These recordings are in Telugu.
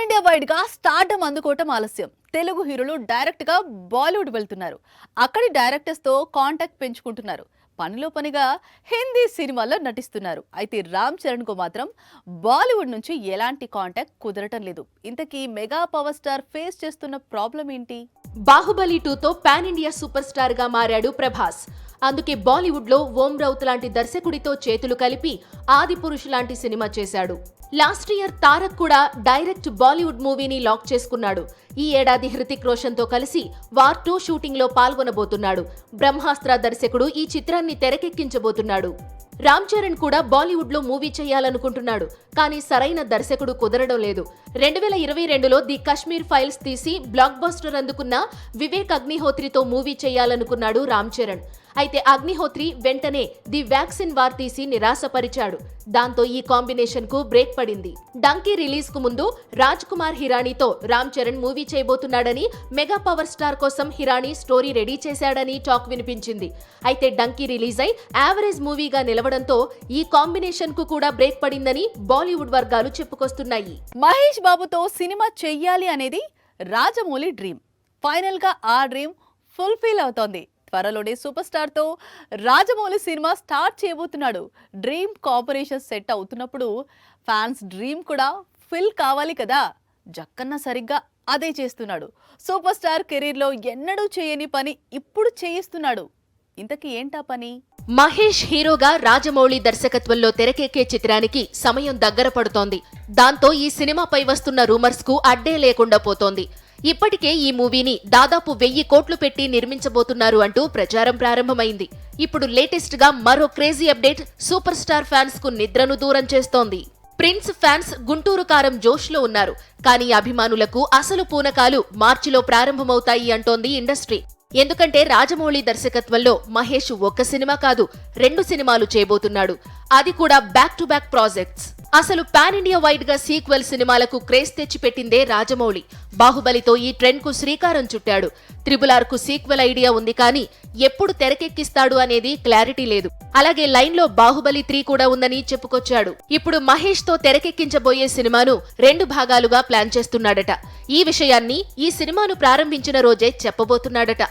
పాన్ ఇండియా వైడ్ గా స్టార్డమ్ అందుకోవటం ఆలస్యం. తెలుగు హీరోలు డైరెక్ట్ గా బాలీవుడ్ వెళ్తున్నారు. అక్కడి డైరెక్టర్స్ తో కాంటాక్ట్ పెంచుకుంటున్నారు. పనిలో పనిగా హిందీ సినిమాల్లో నటిస్తున్నారు. అయితే రామ్ చరణ్ కు మాత్రం బాలీవుడ్ నుంచి ఎలాంటి కాంటాక్ట్ కుదరటం లేదు. ఇంతకీ మెగా పవర్ స్టార్ ఫేస్ చేస్తున్న ప్రాబ్లం ఏంటి? బాహుబలి 2తో పాన్ ఇండియా సూపర్ స్టార్ గా మారాడు ప్రభాస్. అందుకే బాలీవుడ్ లో ఓం రౌత్ లాంటి దర్శకుడితో చేతులు కలిపి ఆది పురుష్ లాంటి సినిమా చేశాడు. లాస్ట్ ఇయర్ తారక్ కూడా డైరెక్ట్ బాలీవుడ్ మూవీని లాక్ చేసుకున్నాడు. ఈ ఏడాది హృతిక్ రోషన్ తో కలిసి వార్ 2 షూటింగ్ లో పాల్గొనబోతున్నాడు. బ్రహ్మాస్త్ర దర్శకుడు ఈ చిత్రాన్ని తెరకెక్కించబోతున్నాడు. రామ్ చరణ్ కూడా బాలీవుడ్ లో మూవీ చేయాలనుకుంటున్నాడు. కానీ సరైన దర్శకుడు కుదరడం లేదు. 2022లో ది కశ్మీర్ ఫైల్స్ తీసి బ్లాక్ బస్టర్ అందుకున్న వివేక్ అగ్నిహోత్రితో మూవీ చేయాలనుకున్నాడు రామ్ చరణ్. అయితే అగ్నిహోత్రి వెంటనే ది వ్యాక్సిన్ వార్ తీసి నిరాశపరిచాడు. దాంతో ఈ కాంబినేషన్ కు బ్రేక్ పడింది. డంకీ రిలీజ్ కు ముందు రాజ్ కుమార్ హిరానీతో రామ్ చరణ్ మూవీ చేయబోతున్నాడని, మెగా పవర్ స్టార్ కోసం హిరానీ స్టోరీ రెడీ చేశాడని టాక్ వినిపించింది. అయితే డంకీ రిలీజ్ అయి యావరేజ్ మూవీగా నిలవడంతో ఈ కాంబినేషన్ కు కూడా బ్రేక్ పడిందని బాలీవుడ్ వర్గాలు చెప్పుకొస్తున్నాయి. మహేష్ బాబుతో సినిమా చెయ్యాలి అనేది రాజమౌళి డ్రీమ్. ఫైనల్ గా ఆ డ్రీమ్ ఫుల్ఫిల్ అవుతోంది. త్వరలోనే సూపర్ స్టార్ తో రాజమౌళి సినిమా స్టార్ట్ చేయబోతున్నాడు. డ్రీమ్ కాంబినేషన్ సెట్ అవుతున్నప్పుడు ఫ్యాన్స్ డ్రీమ్ కూడా ఫిల్ కావాలి కదా. జక్కన్న సరిగ్గా అదే చేస్తున్నాడు. సూపర్ స్టార్ కెరీర్ లో ఎన్నడూ చేయని పని ఇప్పుడు చేయిస్తున్నాడు. ఇంతకీ ఏంటా పని? మహేష్ హీరోగా రాజమౌళి దర్శకత్వంలో తెరకెక్కే చిత్రానికి సమయం దగ్గర పడుతోంది. దాంతో ఈ సినిమాపై వస్తున్న రూమర్స్ కు అడ్డే లేకుండా పోతోంది. ఇప్పటికే ఈ మూవీని దాదాపు 1000 కోట్లు పెట్టి నిర్మించబోతున్నారు అంటూ ప్రచారం ప్రారంభమైంది. ఇప్పుడు లేటెస్ట్ గా మరో crazy update super star fans కు నిద్రను దూరం చేస్తోంది. ప్రిన్స్ ఫ్యాన్స్ గుంటూరు కారం జోష్ లో ఉన్నారు. కానీ అభిమానులకు అసలు పూనకాలు మార్చిలో ప్రారంభమవుతాయి అంటోంది ఇండస్ట్రీ. ఎందుకంటే రాజమౌళి దర్శకత్వంలో మహేష్ ఒక్క సినిమా కాదు 2 సినిమాలు చేయబోతున్నాడు. అది కూడా బ్యాక్ టు బ్యాక్ ప్రాజెక్ట్స్. అసలు పాన్ ఇండియా వైడ్ గా సీక్వెల్ సినిమాలకు క్రేజ్ తెచ్చిపెట్టిందే రాజమౌళి. బాహుబలితో ఈ ట్రెండ్ కు శ్రీకారం చుట్టాడు. RRR కు సీక్వెల్ ఐడియా ఉంది, కానీ ఎప్పుడు తెరకెక్కిస్తాడు అనేది క్లారిటీ లేదు. అలాగే లైన్ లో బాహుబలి 3 కూడా ఉందని చెప్పుకొచ్చాడు. ఇప్పుడు మహేష్ తో తెరకెక్కించబోయే సినిమాను 2 భాగాలుగా ప్లాన్ చేస్తున్నాడట. ఈ విషయాన్ని ఈ సినిమాను ప్రారంభించిన రోజే చెప్పబోతున్నాడట.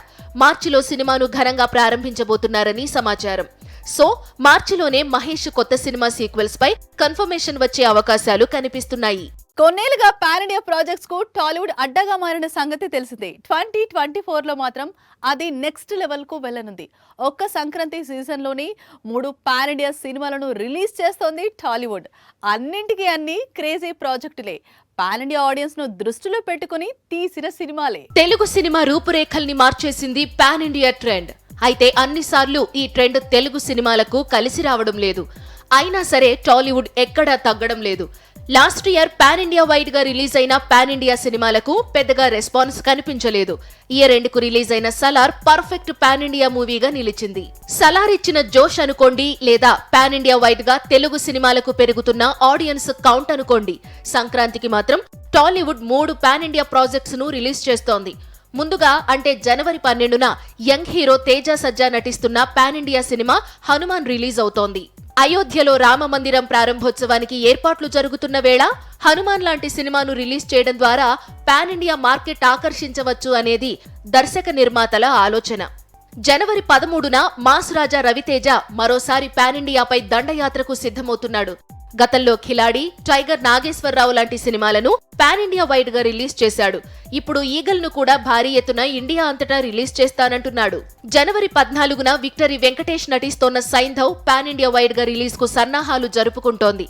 మార్చిలో సినిమాను ఘనంగా ప్రారంభించబోతున్నారని సమాచారం. సో మార్చిలోనే మహేష్ కొత్త సినిమా సీక్వెల్స్ పై కన్ఫర్మేషన్ వచ్చే అవకాశాలు కనిపిస్తున్నాయి. కొన్నేళ్లుగా పాన్ ఇండియా ప్రాజెక్ట్స్ కు టాలీవుడ్ అడ్డగా మారిన సంగతి తెలిసిందే. 2024లో మాత్రం అది నెక్స్ట్ లెవెల్ కు వెళ్లనుంది. ఒక్క సంక్రాంతి సీజన్ లోని 3 పాన్ ఇండియా సినిమాలను రిలీజ్ చేస్తోంది టాలీవుడ్. అన్నింటికీ అన్ని క్రేజీ ప్రాజెక్టులే. పాన్ ఇండియా ఆడియన్స్ ను దృష్టిలో పెట్టుకుని తీసిన సినిమాలే. తెలుగు సినిమా రూపురేఖల్ని మార్చేసింది పాన్ ఇండియా ట్రెండ్. అయితే అన్నిసార్లు ఈ ట్రెండ్ తెలుగు సినిమాలకు కలిసి రావడం లేదు. అయినా సరే టాలీవుడ్ ఎక్కడా తగ్గడం లేదు. Last year pan India wide గా రిలీజ్ అయిన పాన్ ఇండియా సినిమాలకు పెద్దగా రెస్పాన్స్ కనిపించలేదు. ఇయర్ ఎండ్ కు రిలీజ్ అయిన సలార్ పర్ఫెక్ట్ పాన్ ఇండియా మూవీగా నిలిచింది. సలార్ ఇచ్చిన జోష్ అనుకోండి, లేదా పాన్ ఇండియా వైడ్ గా తెలుగు సినిమాలకు పెరుగుతున్న ఆడియన్స్ కౌంట్ అనుకోండి. సంక్రాంతికి మాత్రం టాలీవుడ్ 3 పాన్ ఇండియా ప్రాజెక్ట్స్ ను రిలీజ్ చేస్తోంది. ముందుగా అంటే జనవరి 12న యంగ్ హీరో తేజ సజ్జా నటిస్తున్న pan India cinema Hanuman release అవుతోంది. అయోధ్యలో రామ మందిరం ప్రారంభోత్సవానికి ఏర్పాట్లు జరుగుతున్న వేళ హనుమాన్ లాంటి సినిమాను రిలీజ్ చేయడం ద్వారా పాన్ ఇండియా మార్కెట్ ఆకర్షించవచ్చు అనేది దర్శక నిర్మాతల ఆలోచన. జనవరి 13న మాస్ రాజా రవితేజ మరోసారి పాన్ ఇండియాపై దండయాత్రకు సిద్ధమవుతున్నాడు. గతంలో ఖిలాడి, టైగర్ నాగేశ్వరరావు లాంటి సినిమాలను పాన్ ఇండియా వైడ్ గా రిలీజ్ చేశాడు. ఇప్పుడు ఈగల్ ను కూడా భారీ ఎత్తున ఇండియా అంతటా రిలీజ్ చేస్తానంటున్నాడు. జనవరి 14న విక్టరీ వెంకటేష్ నటిస్తోన్న సైంధవ్ పాన్ ఇండియా వైడ్ గా రిలీజ్ కు సన్నాహాలు జరుపుకుంటోంది.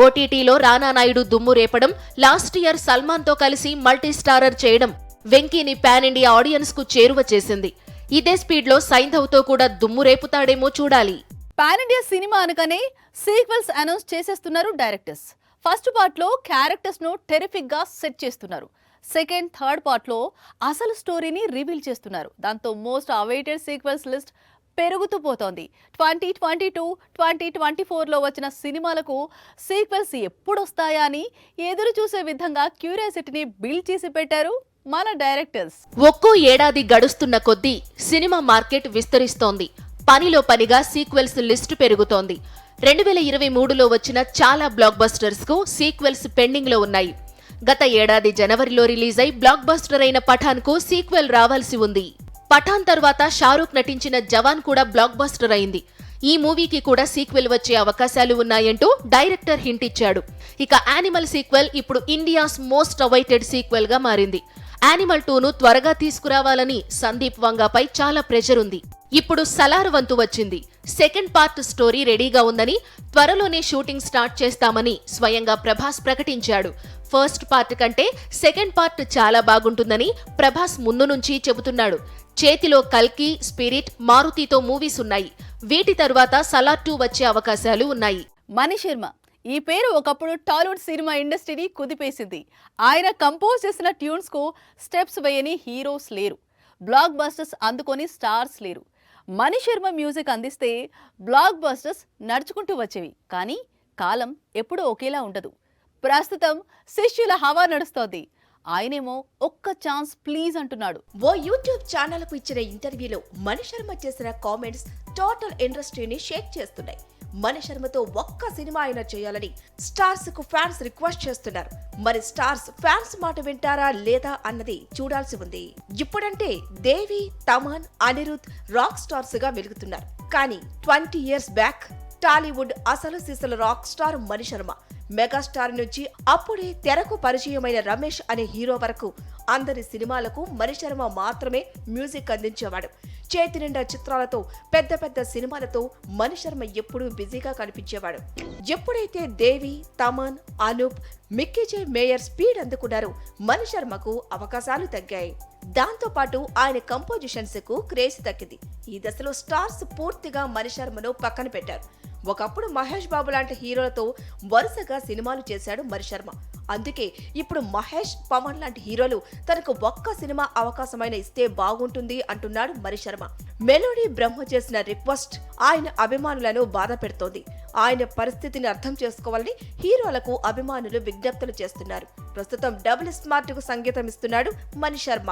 ఓటీటీలో రానా నాయుడు దుమ్ము రేపడం, లాస్ట్ ఇయర్ సల్మాన్ తో కలిసి మల్టీ స్టారర్ చేయడం వెంకీని పాన్ ఇండియా ఆడియన్స్ కు చేరువ చేసింది. ఇదే స్పీడ్ లో సైంధవ్ తో కూడా దుమ్ము రేపుతాడేమో చూడాలి. పాన్ ఇండియా సినిమా అనగానే సీక్వెల్స్ అనౌన్స్ చేసేస్తున్నారు డైరెక్టర్స్. ఫస్ట్ పార్ట్ లో క్యారెక్టర్స్ ను టెరిఫిక్ గా సెట్ చేస్తున్నారు. సెకండ్, థర్డ్ పార్ట్ లో అసలు స్టోరీని రివీల్ చేస్తున్నారు. దాంతో మోస్ట్ అవైటెడ్ సీక్వెల్స్ లిస్ట్ పెరుగుతూ పోతోంది. 2022, 2024లో వచ్చిన సినిమాలకు సీక్వెల్స్ ఎప్పుడొస్తాయా అని ఎదురు చూసే విధంగా క్యూరియాసిటీని బిల్డ్ చేసి పెట్టారు మన డైరెక్టర్స్. ఒక్కో ఏడాది గడుస్తున్న కొద్దీ సినిమా మార్కెట్ విస్తరిస్తోంది. పనిలో పనిగా సీక్వెల్స్ లిస్టు పెరుగుతోంది. 2023లో వచ్చిన చాలా బ్లాక్ బస్టర్స్ కు సీక్వెల్స్ పెండింగ్ లో ఉన్నాయి. గత ఏడాది జనవరిలో రిలీజ్ అయి బ్లాక్ బస్టర్ అయిన పఠాన్ కు సీక్వెల్ రావాల్సి ఉంది. పఠాన్ తర్వాత షారూక్ నటించిన జవాన్ కూడా బ్లాక్ బస్టర్ అయింది. ఈ మూవీకి కూడా సీక్వెల్ వచ్చే అవకాశాలు ఉన్నాయంటూ డైరెక్టర్ హింట్ ఇచ్చాడు. ఇక యానిమల్ సీక్వెల్ ఇప్పుడు ఇండియాస్ మోస్ట్ అవైటెడ్ సీక్వెల్ గా మారింది. యానిమల్ 2ను త్వరగా తీసుకురావాలని సందీప్ వంగాపై చాలా ప్రెషర్ ఉంది. ఇప్పుడు సలార్ వంతు వచ్చింది. సెకండ్ పార్ట్ స్టోరీ రెడీగా ఉందని, త్వరలోనే షూటింగ్ స్టార్ట్ చేస్తామని స్వయంగా ప్రభాస్ ప్రకటించాడు. ఫస్ట్ పార్ట్ కంటే సెకండ్ పార్ట్ చాలా బాగుంటుందని ప్రభాస్ ముందు నుంచి చెబుతున్నాడు. చేతిలో కల్కి, స్పిరిట్, మారుతితో మూవీస్ ఉన్నాయి. వీటి తరువాత సలార్ 2 వచ్చే అవకాశాలు ఉన్నాయి. మణి శర్మ ఈ పేరు ఒకప్పుడు టాలీవుడ్ సినిమా ఇండస్ట్రీని కుదిపేసింది. ఆయన కంపోజ్ చేసిన ట్యూన్స్ కు స్టెప్స్ వేయని హీరోస్ లేరు. బ్లాక్ బస్టర్స్ అందుకొని స్టార్స్ లేరు. మణి శర్మ మ్యూజిక్ అందిస్తే బ్లాక్ బస్టర్స్ నడుచుకుంటూ వచ్చేవి. కానీ కాలం ఎప్పుడూ ఒకేలా ఉండదు. ప్రస్తుతం శిష్యుల హవా నడుస్తోంది. ఆయనేమో ఒక్క ఛాన్స్ ప్లీజ్ అంటున్నాడు. ఓ యూట్యూబ్ ఛానల్ కు ఇచ్చిన ఇంటర్వ్యూలో మణి శర్మ చేసిన కామెంట్స్ టోటల్ ఇండస్ట్రీని షేక్ చేస్తున్నాయి. మణి శర్మతో ఒక్క సినిమా అయినా చేయాలని స్టార్స్ కు ఫ్యాన్స్ రిక్వెస్ట్ చేస్తున్నారు. మరి స్టార్స్ ఫ్యాన్స్ మాట వింటారా లేదా అన్నది చూడాల్సి ఉంది. ఇప్పుడంటే దేవి, తమన్, అనిరుద్ రాక్ స్టార్స్ గా వెలుగుతున్నారు. కానీ 20 years బ్యాక్ టాలీవుడ్ అసలు సిసలు rock star Mani Sharma. Megastar నుంచి అప్పుడే తెరకు పరిచయమైన రమేష్ అనే హీరో వరకు అందరి సినిమాలకు మణి శర్మ మాత్రమే మ్యూజిక్ అందించేవాడు. చేతి నిండా చిత్రాలతో, పెద్ద పెద్ద సినిమాలతో మణి శర్మ ఎప్పుడూ బిజీగా కనిపించేవాడు. ఎప్పుడైతే దేవి, తమన్, అనూప్, మిక్కీ జే మేయర్ స్పీడ్ అందుకున్నారో మణి శర్మకు అవకాశాలు తగ్గాయి. దాంతో పాటు ఆయన కంపోజిషన్స్ కు క్రేజ్ తగ్గింది. ఈ దశలో స్టార్స్ పూర్తిగా మణి శర్మను పక్కన పెట్టారు. ఒకప్పుడు మహేష్ బాబు లాంటి హీరోలతో వరుసగా సినిమాలు చేశాడు మణి శర్మ. అందుకే ఇప్పుడు మహేష్, పవన్ లాంటి హీరోలు తనకు ఒక్క సినిమా అవకాశమైన ఇస్తే బాగుంటుంది అంటున్నాడు మణి శర్మ. మెలోడీ బ్రహ్మ చేసిన రిక్వెస్ట్ ఆయన అభిమానులను బాధ పెడుతోంది. ఆయన పరిస్థితిని అర్థం చేసుకోవాలని హీరోలకు అభిమానులు విజ్ఞప్తులు చేస్తున్నారు. ప్రస్తుతం డబుల్ స్మార్ట్ కు సంగీతం ఇస్తున్నాడు మణి శర్మ.